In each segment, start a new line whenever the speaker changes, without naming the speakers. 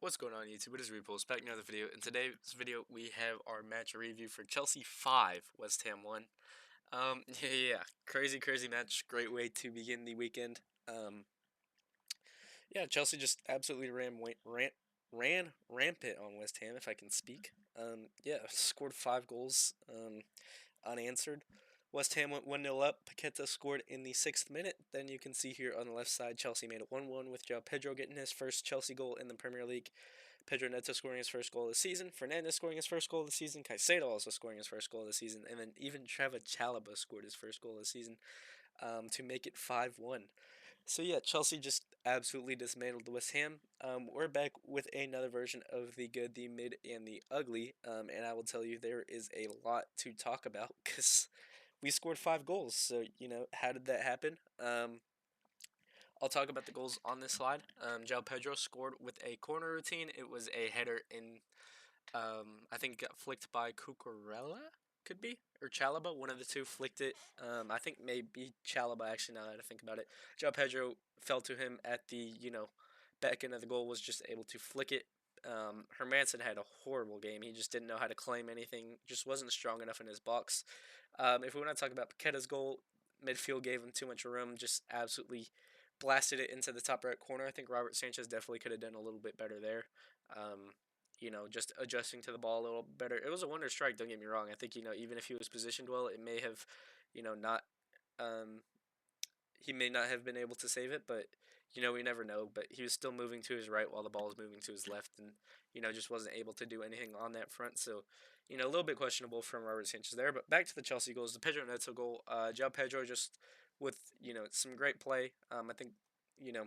What's going on YouTube? It is Repulse back in another video. In today's video we have our match review for Chelsea 5, West Ham 1. Yeah, crazy match. Great way to begin the weekend. Yeah, Chelsea just absolutely ran rampant on West Ham, if I can speak. Yeah, scored 5 goals unanswered. West Ham went 1-0 up. Paqueta scored in the 6th minute. Then you can see here on the left side, Chelsea made it 1-1 with João Pedro getting his first Chelsea goal in the Premier League. Pedro Neto scoring his first goal of the season. Fernandes scoring his first goal of the season. Caicedo also scoring his first goal of the season. And then even Trevor Chalobah scored his first goal of the season to make it 5-1. So yeah, Chelsea just absolutely dismantled West Ham. We're back with another version of the good, the mid, and the ugly. And I will tell you there is a lot to talk about because we scored 5 goals. So, how did that happen? I'll talk about the goals on this slide. João Pedro scored with a corner routine. It was a header in, I think it got flicked by Cucurella, could be, or Chalobah. One of the two flicked it. I think maybe Chalobah, actually, now that I think about it. João Pedro fell to him at the, back end of the goal, was just able to flick it. Hermansen had a horrible game. He just didn't know how to claim anything, just wasn't strong enough in his box. If we want to talk about Paqueta's goal, midfield gave him too much room, just absolutely blasted it into the top right corner. I think Robert Sanchez definitely could have done a little bit better there. Just adjusting to the ball a little better. It was a wonder strike, don't get me wrong. I think, even if he was positioned well, it may have, not um, he may not have been able to save it, but we never know. But he was still moving to his right while the ball was moving to his left, and just wasn't able to do anything on that front. So, a little bit questionable from Robert Sanchez there. But back to the Chelsea goals, the Pedro Neto goal. João Pedro just with some great play. I think you know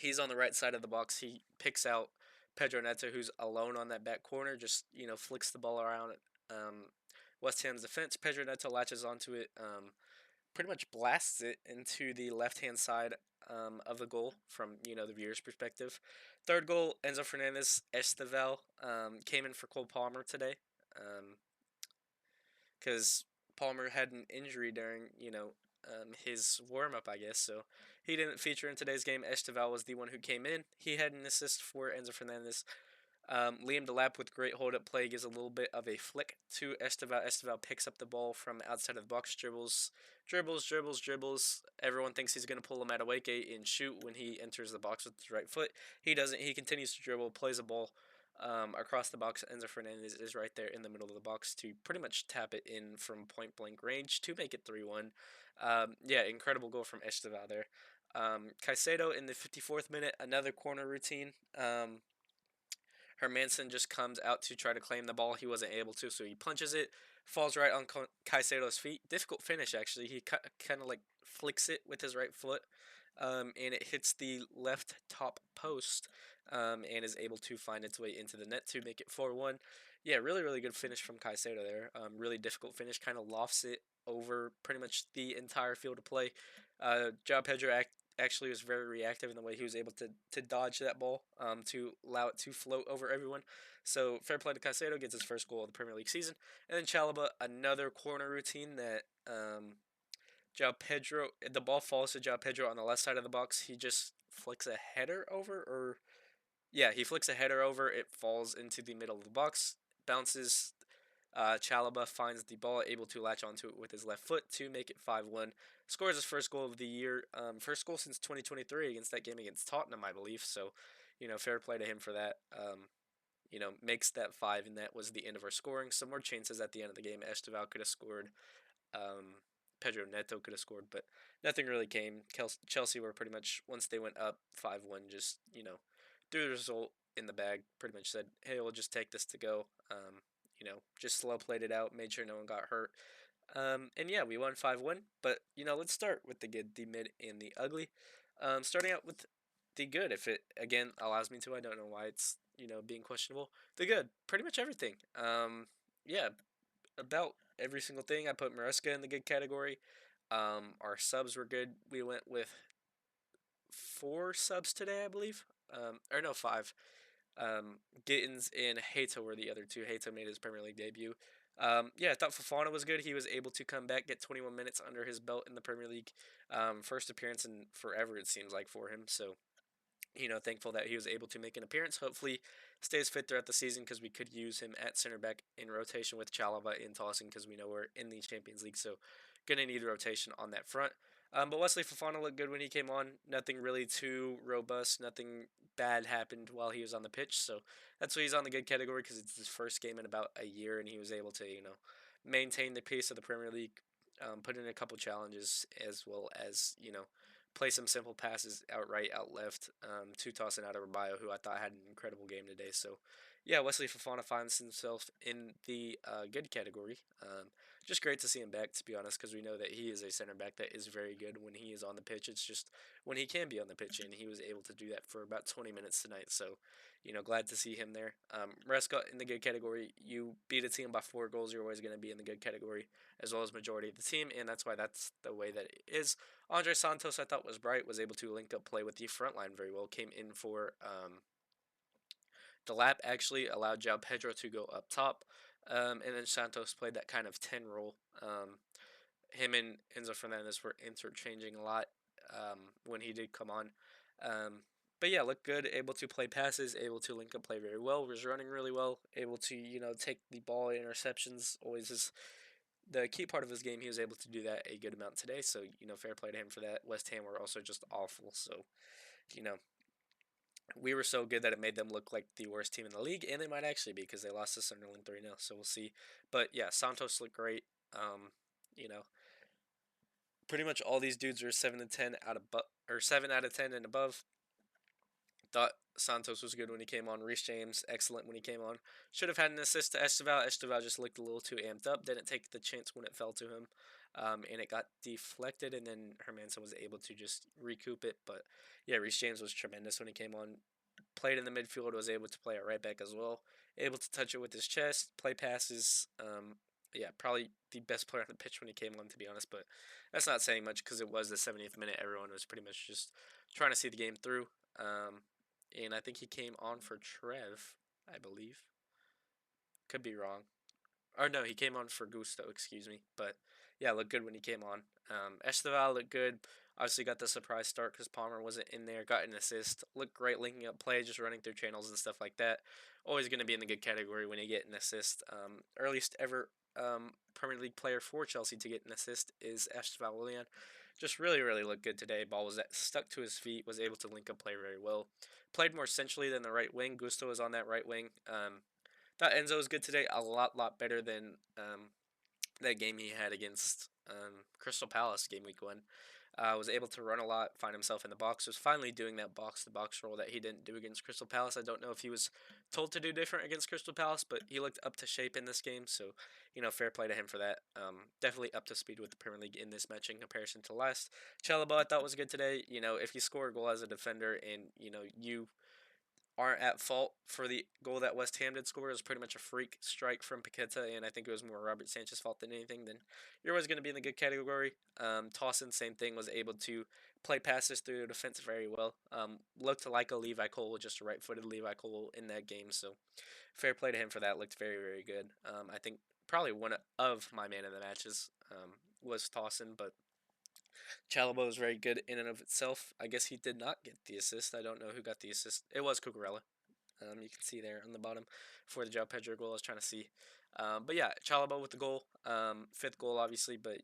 he's on the right side of the box. He picks out Pedro Neto, who's alone on that back corner. Just flicks the ball around um, West Ham's defense. Pedro Neto latches onto it. Pretty much blasts it into the left hand side of the goal from the viewer's perspective. Third goal, Enzo Fernandez Esteval came in for Cole Palmer today because Palmer had an injury during his warm up, I guess. So he didn't feature in today's game. Esteval was the one who came in. He had an assist for Enzo Fernandez. Liam Delap with great hold up play gives a little bit of a flick to Esteval. Esteval picks up the ball from outside of the box, dribbles. Everyone thinks he's going to pull him out of Wake and shoot when he enters the box with his right foot. He doesn't. He continues to dribble, plays a ball across the box. Enzo Fernandez is right there in the middle of the box to pretty much tap it in from point blank range to make it 3-1. Yeah, incredible goal from Esteval there. Caicedo in the 54th minute, another corner routine. Hermansen just comes out to try to claim the ball. He wasn't able to, so he punches it, falls right on Caicedo's feet. Difficult finish, actually. He kind of like flicks it with his right foot, and it hits the left top post and is able to find its way into the net to make it 4-1. Yeah, really good finish from Caicedo there. Really difficult finish, kind of lofts it over pretty much the entire field of play. João Pedro actually was very reactive in the way he was able to dodge that ball to allow it to float over everyone. So fair play to Caicedo, gets his first goal of the Premier League season. And then Chalobah, another corner routine that João Pedro, the ball falls to João Pedro on the left side of the box. He just flicks a header over, or yeah, he flicks a header over. It falls into the middle of the box, bounces. Chalobah finds the ball, able to latch onto it with his left foot to make it 5-1. Scores his first goal of the year, first goal since 2023 against that game against Tottenham, I believe. So, fair play to him for that. Makes that 5, and that was the end of our scoring. Some more chances at the end of the game. Esteval could have scored. Um, Pedro Neto could have scored, but nothing really came. Chelsea were pretty much, once they went up 5-1, just, threw the result in the bag, pretty much said, hey, we'll just take this to go. Just slow played it out, made sure no one got hurt. And yeah, we won 5-1. But, let's start with the good, the mid, and the ugly. Starting out with the good, if it, again, allows me to. I don't know why it's, being questionable. The good, pretty much everything. Yeah, about every single thing. I put Maresca in the good category. Our subs were good. We went with 4 subs today, I believe. Or no, 5. Gittins and Hato were the other two. Hato made his Premier League debut. Yeah, I thought Fofana was good. He was able to come back, get 21 minutes under his belt in the Premier League. First appearance in forever, it seems like, for him. So thankful that he was able to make an appearance. Hopefully, stays fit throughout the season because we could use him at center back in rotation with Chalaba and Tossing because we know we're in the Champions League, so gonna need rotation on that front. But Wesley Fofana looked good when he came on. Nothing really too robust. Nothing bad happened while he was on the pitch, so that's why he's on the good category because it's his first game in about a year, and he was able to maintain the pace of the Premier League, put in a couple challenges as well as play some simple passes out right, out left, to tossing out of Rabayo, who I thought had an incredible game today. So, yeah, Wesley Fofana finds himself in the good category. Just great to see him back, to be honest, because we know that he is a center back that is very good when he is on the pitch. It's just when he can be on the pitch, and he was able to do that for about 20 minutes tonight. So, glad to see him there. Rescott in the good category. You beat a team by 4 goals, you're always going to be in the good category, as well as majority of the team, and that's why that's the way that it is. Andre Santos, I thought was bright, was able to link up play with the front line very well. Came in for the lap, actually allowed João Pedro to go up top, and then Santos played that kind of 10 role. Him and Enzo Fernandez were interchanging a lot when he did come on. Um, but yeah, looked good, able to play passes, able to link up play very well, was running really well, able to, take the ball interceptions, always is the key part of his game. He was able to do that a good amount today, so, fair play to him for that. West Ham were also just awful, so, you know, we were so good that it made them look like the worst team in the league, and they might actually be because they lost to Sunderland 3-0, so we'll see. But yeah, Santos looked great. You know, pretty much all these dudes are 7 to 10 out of or 7 out of 10 and above. Thought Santos was good when he came on. Reece James, excellent when he came on. Should have had an assist to Esteval. Esteval just looked a little too amped up. Didn't take the chance when it fell to him. And it got deflected, and then Hermanson was able to just recoup it. But yeah, Reece James was tremendous when he came on. Played in the midfield, was able to play it right back as well. Able to touch it with his chest, play passes. Yeah, probably the best player on the pitch when he came on, to be honest. But that's not saying much because it was the 70th minute. Everyone was pretty much just trying to see the game through. And I think he came on for Trev, I believe. Could be wrong. Or no, he came on for Gusto, excuse me. But yeah, looked good when he came on. Esteval looked good. Obviously got the surprise start because Palmer wasn't in there. Got an assist. Looked great linking up play, just running through channels and stuff like that. Always going to be in the good category when you get an assist. Earliest ever Premier League player for Chelsea to get an assist is Esteval Willian. Just really, really looked good today. Ball was stuck to his feet. Was able to link up play very well. Played more centrally than the right wing. Gusto was on that right wing. Thought Enzo was good today. A lot better than that game he had against Crystal Palace game week 1. Was able to run a lot, find himself in the box. Was finally doing that box-to-box role that he didn't do against Crystal Palace. I don't know if he was told to do different against Crystal Palace, but he looked up to shape in this game. So, fair play to him for that. Definitely up to speed with the Premier League in this match in comparison to last. Chalaba I thought was good today. If you score a goal as a defender and you aren't at fault for the goal that West Ham did score. It was pretty much a freak strike from Paqueta, and I think it was more Robert Sanchez's fault than anything. Then you're always going to be in the good category. Towson, same thing, was able to play passes through the defense very well. Looked like a Levi Cole, just a right-footed Levi Cole in that game. So fair play to him for that. Looked very, very good. I think probably one of my man of the matches was Towson, but Chalaba was very good in and of itself. I guess he did not get the assist. I don't know who got the assist. It was Cucurella. You can see there on the bottom for the João Pedro goal. I was trying to see. But yeah, Chalaba with the goal. Fifth goal, obviously, but,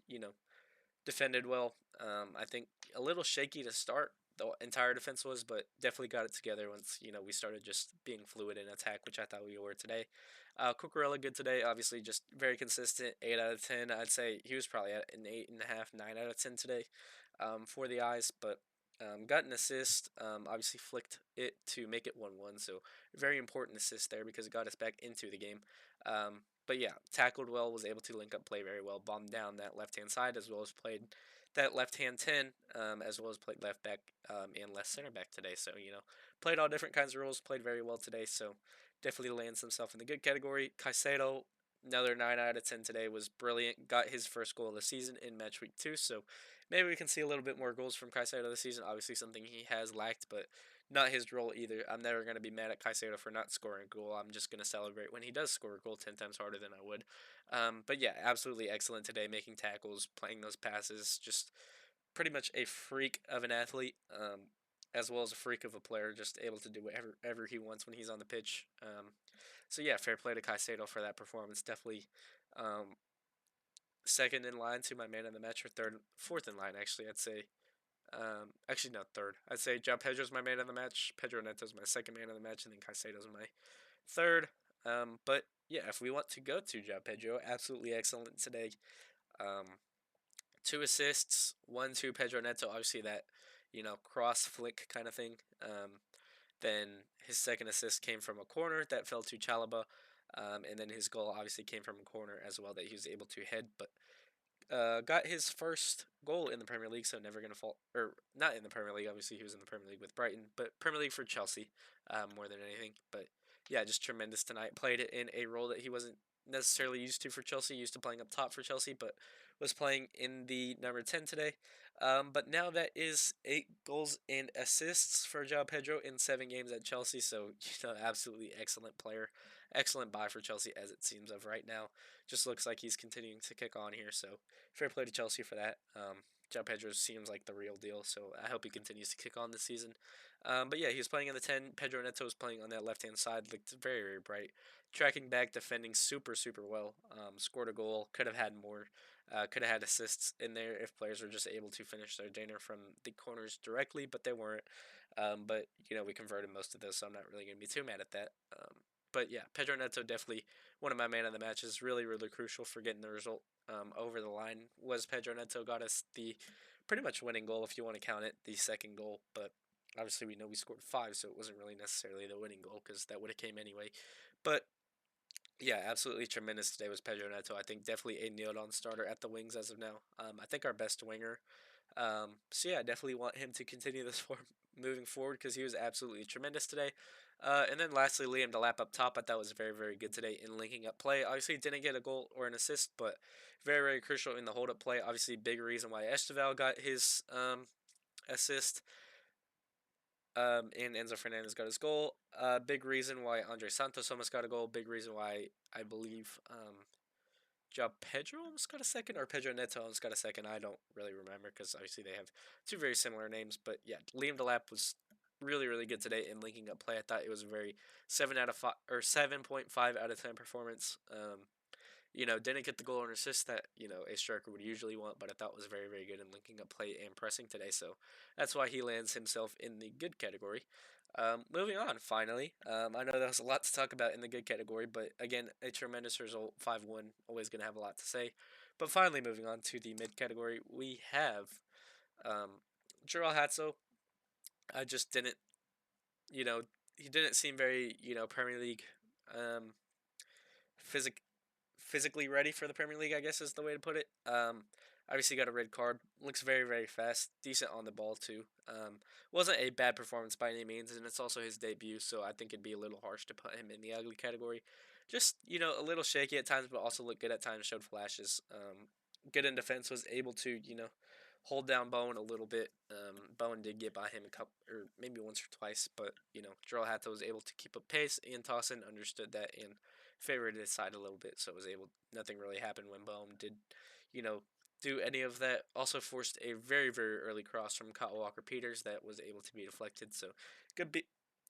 defended well. I think a little shaky to start. The entire defense was, but definitely got it together once, we started just being fluid in attack, which I thought we were today. Cucurella good today, obviously just very consistent, 8 out of 10. I'd say he was probably at an 8.5, 9 out of 10 today for the eyes, but got an assist, obviously flicked it to make it 1-1, so very important assist there because it got us back into the game. But yeah, tackled well, was able to link up play very well, bombed down that left-hand side as well as played that left-hand 10, as well as played left back and left center back today. So, played all different kinds of roles, played very well today, so definitely lands himself in the good category. Caicedo, another 9 out of 10 today, was brilliant, got his first goal of the season in match week 2, so maybe we can see a little bit more goals from Caicedo this season. Obviously, something he has lacked, but not his role either. I'm never going to be mad at Caicedo for not scoring a goal. I'm just going to celebrate when he does score a goal 10 times harder than I would. But yeah, absolutely excellent today, making tackles, playing those passes, just pretty much a freak of an athlete. as well as a freak of a player, just able to do whatever he wants when he's on the pitch. So yeah, fair play to Caicedo for that performance. Definitely um, second in line to my man of the match, or fourth in line actually. I'd say. Actually, no, third. I'd say João Pedro's my man of the match. Pedro Neto's my second man of the match, and then Caicedo's my third. But yeah, if we want to go to João Pedro, absolutely excellent today. Um, two assists, one to Pedro Neto. Obviously, that cross flick kind of thing. Then his second assist came from a corner that fell to Chalaba, and then his goal obviously came from a corner as well that he was able to head. But got his first goal in the Premier League, so never gonna fall, or not in the Premier League. Obviously, he was in the Premier League with Brighton, but Premier League for Chelsea more than anything. But yeah, just tremendous tonight. Played it in a role that he wasn't necessarily used to for Chelsea. Used to playing up top for Chelsea, but was playing in the number 10 today. But now that is 8 goals and assists for João Pedro in 7 games at Chelsea. So absolutely excellent player, excellent buy for Chelsea as it seems of right now. Just looks like he's continuing to kick on here. So fair play to Chelsea for that. João Pedro seems like the real deal, so I hope he continues to kick on this season. But yeah, he was playing in the 10. Pedro Neto was playing on that left hand side, looked very, very bright. Tracking back, defending super, super well. Scored a goal, could have had more. Could have had assists in there if players were just able to finish their dinner from the corners directly, but they weren't. But we converted most of those, so I'm not really going to be too mad at that. But yeah, Pedro Neto definitely one of my man of the matches. Really, really crucial for getting the result over the line. Was Pedro Neto got us the pretty much winning goal if you want to count it, the second goal. But obviously we know we scored 5, so it wasn't really necessarily the winning goal because that would have came anyway. But yeah, absolutely tremendous today was Pedro Neto. I think definitely a nailed on starter at the wings as of now. I think our best winger. So yeah, I definitely want him to continue this form moving forward because he was absolutely tremendous today. And then lastly, Liam Delap up top. I thought was very, very good today in linking up play. Obviously, didn't get a goal or an assist, but very, very crucial in the hold up play. Obviously, big reason why Esteval got his assist. And Enzo Fernandez got his goal. Big reason why Andre Santos almost got a goal. Big reason why I believe João Pedro almost got a second, or Pedro Neto almost got a second. I don't really remember because obviously they have two very similar names. But yeah, Liam Delap was really, really good today in linking up play. I thought it was a very 7 out of 5 or 7.5 out of 10 performance. Didn't get the goal or assist that, a striker would usually want, but I thought was very, very good in linking up play and pressing today. So that's why he lands himself in the good category. Moving on, finally. I know there was a lot to talk about in the good category, but again, a tremendous result, 5-1. Always going to have a lot to say. But finally, moving on to the mid category, we have um, João Hatso. I just didn't, you know, he didn't seem very, Premier League um, physic physically ready for the Premier League, I guess is the way to put it. Obviously got a red card. Looks very, very fast. Decent on the ball too. Wasn't a bad performance by any means, and it's also his debut, so I think it'd be a little harsh to put him in the ugly category. Just a little shaky at times, but also looked good at times. Showed flashes. Good in defense. Was able to hold down Bowen a little bit. Bowen did get by him a couple, or maybe once or twice, but Gerald Hatta was able to keep up pace. Ian Tossin understood that and favored his side a little bit, so it was able. Nothing really happened when Bowen did, you know, do any of that. Also forced a very, very early cross from Kyle Walker Peters that was able to be deflected. So good,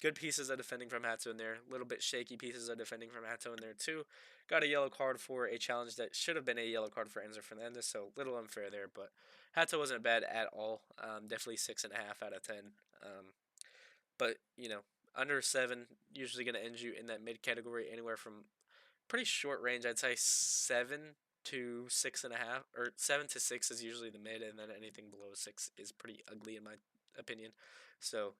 good pieces of defending from Hato in there. A little bit shaky pieces of defending from Hato in there too. Got a yellow card for a challenge that should have been a yellow card for Enzo Fernandez, so a little unfair there. But Hato wasn't bad at all. Definitely 6.5 out of 10. But under 7 usually going to end you in that mid category, anywhere from pretty short range. I'd say 7 to 6.5, or 7 to 6 is usually the mid, and then anything below 6 is pretty ugly in my opinion. So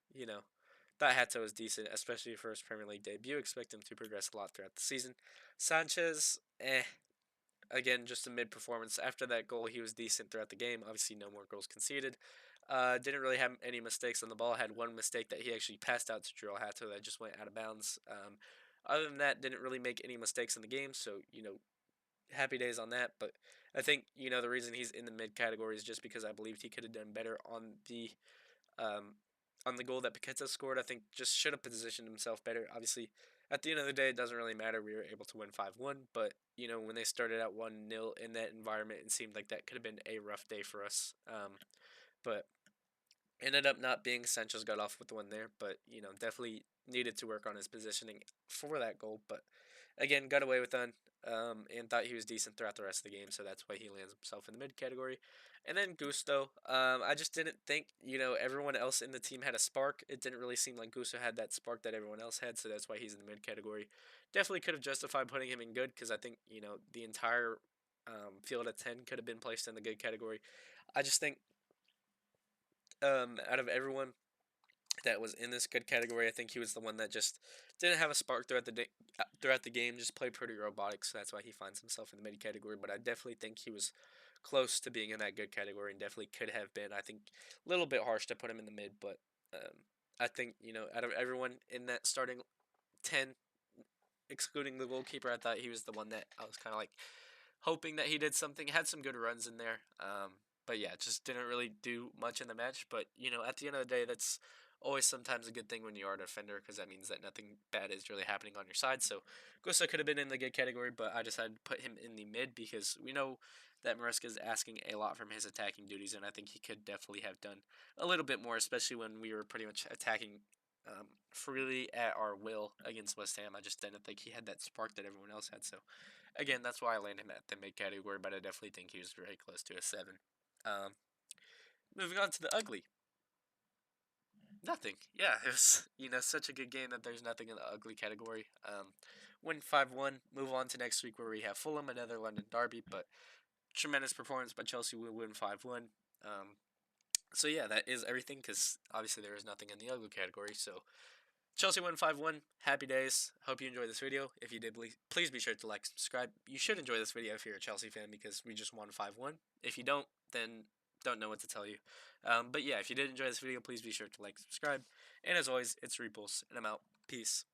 that Hato is decent, especially for his Premier League debut. Expect him to progress a lot throughout the season. Sanchez, again, just a mid performance. After that goal, he was decent throughout the game. Obviously, no more goals conceded. Didn't really have any mistakes on the ball. Had one mistake that he actually passed out to João Hato that just went out of bounds. Other than that, didn't really make any mistakes in the game. So happy days on that. But I think the reason he's in the mid category is just because I believed he could have done better um, on the goal that Paqueta scored. I think just should have positioned himself better. Obviously, at the end of the day, it doesn't really matter. We were able to win 5-1, but when they started out 1-0 in that environment, it seemed like that could have been a rough day for us. But Ended up not being Sancho's got off with the one there, but definitely needed to work on his positioning for that goal. But again, got away with that, and thought he was decent throughout the rest of the game, so that's why he lands himself in the mid category. And then Gusto, I just didn't think everyone else in the team had a spark. It didn't really seem like Gusto had that spark that everyone else had, so that's why he's in the mid category. Definitely could have justified putting him in good because I think the entire field of 10 could have been placed in the good category. I just think out of everyone that was in this good category, I think he was the one that just didn't have a spark throughout the game. Just played pretty robotic, so that's why he finds himself in the mid category. But I definitely think he was close to being in that good category, and definitely could have been. I think a little bit harsh to put him in the mid, but I think out of everyone in that starting 10, excluding the goalkeeper, I thought he was the one that I was kind of like hoping that he did something. Had some good runs in there. But yeah, just didn't really do much in the match. But at the end of the day, that's always sometimes a good thing when you are a defender because that means that nothing bad is really happening on your side. So Gusto could have been in the good category, but I decided to put him in the mid because we know that Maresca is asking a lot from his attacking duties, and I think he could definitely have done a little bit more, especially when we were pretty much attacking freely at our will against West Ham. I just didn't think he had that spark that everyone else had. So again, that's why I landed him at the mid category, but I definitely think he was very close to a 7. Um, Moving on to the ugly. Nothing. Yeah, it was such a good game that there's nothing in the ugly category. Win 5-1. Move on to next week where we have Fulham, another London derby, but tremendous performance by Chelsea. We win 5-1. So yeah, that is everything because obviously there is nothing in the ugly category. So Chelsea won 5-1. Happy days. Hope you enjoyed this video. If you did, please be sure to like, subscribe. You should enjoy this video if you're a Chelsea fan because we just won 5-1. If you don't, then don't know what to tell you. But yeah, if you did enjoy this video, please be sure to like, subscribe. And as always, it's Repulse, and I'm out. Peace.